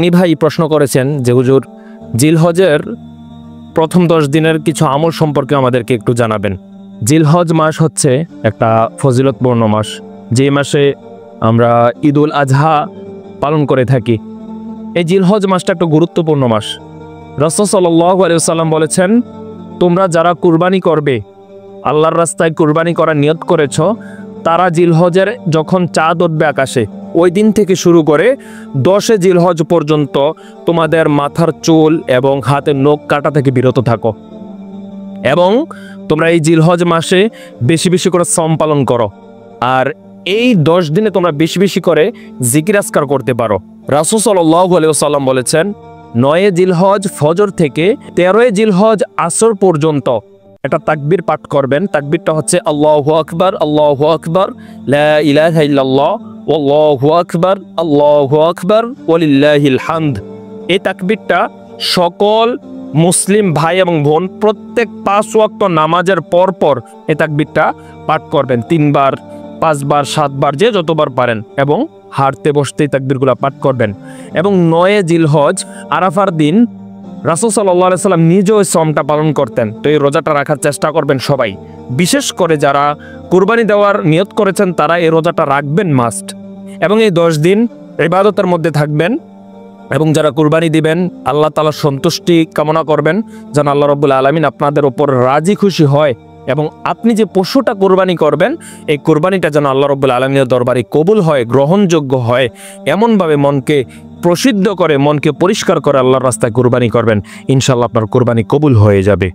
উনি ভাই প্রশ্ন করেছেন যে হুজুর জিলহজের প্রথম 10 দিনের কিছু আমল সম্পর্কে আমাদেরকে একটু জানাবেন। জিলহজ মাস হচ্ছে একটা ফজিলতপূর্ণ মাস, যে মাসে আমরা ঈদুল আজহা পালন করে থাকি। এই জিলহজ মাসটা একটা গুরুত্বপূর্ণ মাস। রাসূল সাল্লাল্লাহু আলাইহি ওয়াসাল্লাম বলেছেন, তোমরা যারা কুরবানি করবে, আল্লাহর রাস্তায় কুরবানি করার নিয়ত করেছ, তারা জিলহজের যখন চাঁদ উঠবে আকাশে ওই দিন থেকে শুরু করে 10 জিলহজ পর্যন্ত তোমাদের মাথার চুল এবং হাতের নখ কাটা থেকে বিরত থাকো এবং তোমরা এই জিলহজ মাসে বেশি বেশি করে সম পালন করো। আর এই 10 দিনে তোমরা বেশি বেশি করে জিকির আজকার করতে পারো। রাসূল সাল্লাল্লাহু আলাইহি ওয়াসাল্লাম বলেছেন, 9 জিলহজ ফজর থেকে 13 জিলহজ আসর পর্যন্ত একটা তাকবীর পাঠ করবেন। তাকবীরটা হচ্ছে আল্লাহু আকবার, আল্লাহু আকবার, লা ইলাহা ইল্লাল্লাহ, আল্লাহু আকবার, আল্লাহু আকবার, ওয়ালিল্লাহিল হামদ। এই তাকবীরটা সকল মুসলিম ভাই এবং বোন প্রত্যেক 5 ওয়াক্ত নামাজের পর পর এই তাকবীরটা পাঠ করবেন, 3 বার, 5 বার, 7 বার, যে যতবার পারেন, এবং হাঁটতে বসতে তাকবীরগুলো পাঠ করবেন। এবং 9 জিলহজ আরাফার দিন রাসূল সাল্লাল্লাহু আলাইহি সাল্লাম নিজেও সওমটা পালন করতেন। তো এই রোজাটা রাখার চেষ্টা করবেন সবাই, বিশেষ করে যারা কুরবানি দেওয়ার নিয়ত করেছেন তারা এই রোজাটা রাখবেন মাস্ট। এবং এই 10 দিন ইবাদতের মধ্যে থাকবেন এবং যারা কুরবানি দিবেন আল্লাহ তাআলার সন্তুষ্টি কামনা করবেন, যেন আল্লাহ রাব্বুল আলামিন আপনাদের উপর রাজি খুশি হয় এবং আপনি যে পশুটা কুরবানি করবেন এই কুরবানিটা যেন আল্লাহ রাব্বুল আলামিনের দরবারে কবুল হয়, গ্রহণযোগ্য হয়। এমনভাবে মনকে প্রসিদ্ধ করে, মনকে পরিষ্কার করে আল্লাহর রাস্তায় কুরবানি করবেন, ইনশাআল্লাহ আপনার কুরবানি কবুল হয়ে যাবে।